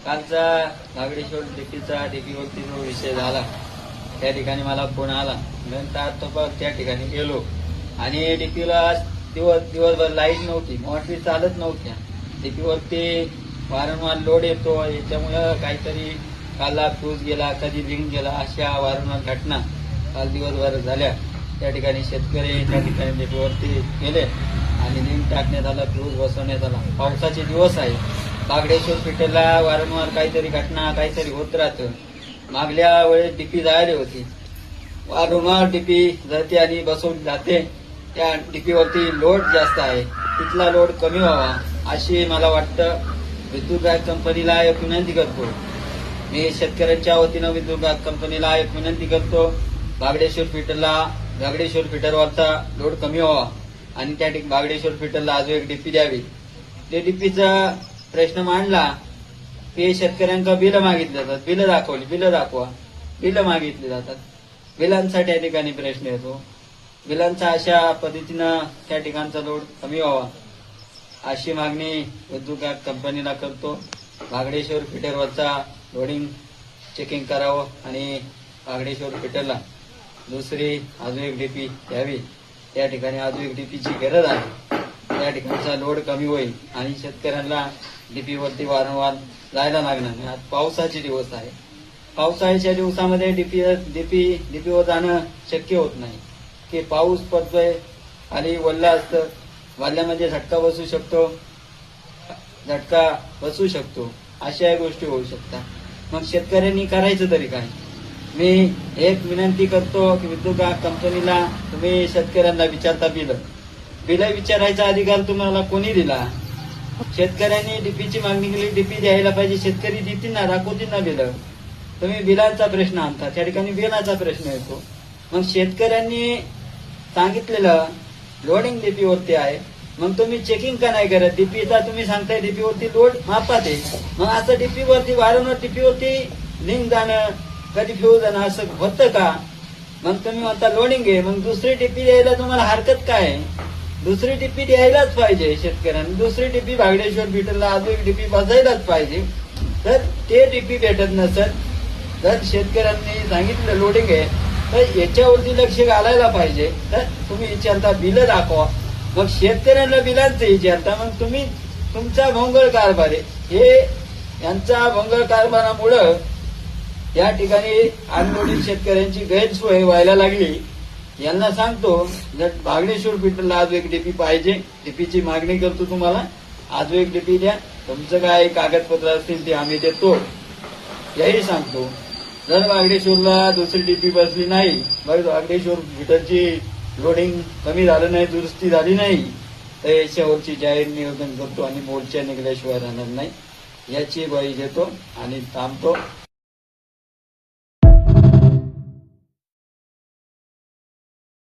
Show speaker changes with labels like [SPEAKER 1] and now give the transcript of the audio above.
[SPEAKER 1] कालचा नागडेश्वर डीपीचा डीपीवरती जो विषय झाला त्या ठिकाणी मला फोन आला. नंतर तो त्या ठिकाणी गेलो आणि डीपीला दिवसभर लाईट नव्हती, मोटरी चालत नव्हत्या. डीपीवरती वारंवार लोड येतो, याच्यामुळं काहीतरी कालला फ्यूज गेला, कधी लिंक गेला, अशा वारंवार घटना काल दिवसभर झाल्या. त्या ठिकाणी शेतकरी त्या ठिकाणी डीपीवरती गेले आणि लिंक टाकण्यात आला, फ्यूज बसवण्यात आला. पावसाचे दिवस आहे, बागडेश्वर पेठेला वारंवार काहीतरी घटना काहीतरी होत राहतं. मागल्या वेळेस डीपी जायला होती, वारंवार डीपी जळते आणि बसवली जाते. त्या डीपीवरती लोड जास्त आहे, तिथला लोड कमी व्हावा अशी मला वाटतं. विद्युत विभाग कंपनीला एक विनंती करतो, मी शेतकऱ्यांच्या वतीनं विद्युत विभाग कंपनीला एक विनंती करतो, बागडेश्वर फिटरवरचा लोड कमी व्हावा आणि त्या ठिकाणी बागडेश्वर फिटरला अजून एक डीपी द्यावी. ते डीपीचा प्रश्न मांडला की शेतकऱ्यांका बिल मागितले जातात, बिल दाखवा, बिल मागितली जातात. बिलांचा त्या ठिकाणी प्रश्न येतो. बिलांचा अशा पद्धतीनं त्या ठिकाणचा लोड कमी व्हावा अशी मागणी विद्युत कंपनीला करतो. बागडेश्वर फिटरवरचा लोडिंग चेकिंग करावं आणि बागडेश्वर फिटरला दुसरी अजून एक डीपी द्यावी. त्या ठिकाणी अजून एक डीपीची गरज आहे. त्या ठिकाणचा लोड कमी होईल आणि शेतकऱ्यांना डीपीवरती वारंवार जायला लागणार नाही. आज पावसाचे दिवस आहे, पावसाळ्याच्या दिवसामध्ये डीपीवर जाणं शक्य होत नाही की पाऊस पडतोय आणि वल्ला असतं, वाल्यामध्ये झटका बसू शकतो, अशा गोष्टी होऊ शकतात. मग शेतकऱ्यांनी करायचं तरी काय? मी एक विनंती करतो की विद्युत कंपनीला तुम्ही शेतकऱ्यांना विचारता बिल विचारायचा अधिकार तुम्हाला कोणी दिला? शेतकऱ्यांनी डीपीची मागणी केली, डीपी द्यायला पाहिजे, शेतकरी देतील ना, दाखवतील ना बिल. तुम्ही बिलांचा प्रश्न आणता, त्या ठिकाणी बिलाचा प्रश्न येतो. मग शेतकऱ्यांनी सांगितलेलं लोडिंग डीपीवरती आहे, मग तुम्ही चेकिंग का नाही करत? डीपीचा तुम्ही सांगताय डीपीवरती लोड मापात आहे, मग असं डीपीवरती वारंवार डीपीवरती लिंक जाणं, कधी फ्यूज जाणं असं होतं का? मग तुम्ही म्हणता लोडिंग आहे, मग दुसरी डीपी द्यायला तुम्हाला हरकत काय आहे? दुसरी डीपी द्यायलाच पाहिजे शेतकऱ्यांनी. दुसरी डीपी बागडेश्वर फिटरला अजून एक डीपी बसायलाच पाहिजे. तर ते डीपी भेटत नसत, जर शेतकऱ्यांनी सांगितलं लोडिंग आहे तर याच्यावरती लक्ष घालायला पाहिजे. तर तुम्ही विचारता बिल दाखवा, मग शेतकऱ्यांना बिलांचं विचारता, मग तुम्ही तुमचा भोंगळ कारभार आहे. हे यांचा भोंगळ कारभारामुळं या ठिकाणी अनलोडिंग शेतकऱ्यांची गैरसोय व्हायला लागली. यांना सांगतो, जर बागडेश्वर फिटरला अजून एक डीपी पाहिजे, डीपीची मागणी करतो तुम्हाला, अजून एक डीपी द्या. तुमचं काय कागदपत्र असतील ते आम्ही देतो, याही सांगतो. जर बागडेश्वरला दुसरी डीपी बसली नाही, बागडेश्वर फिटरची लोडिंग कमी झालं नाही, दुरुस्ती झाली नाही, तर याच्यावरची जाहीर निवेदन करतो आणि मोर्चा निघल्याशिवाय राहणार नाही, याची ग्वाही देतो आणि थांबतो.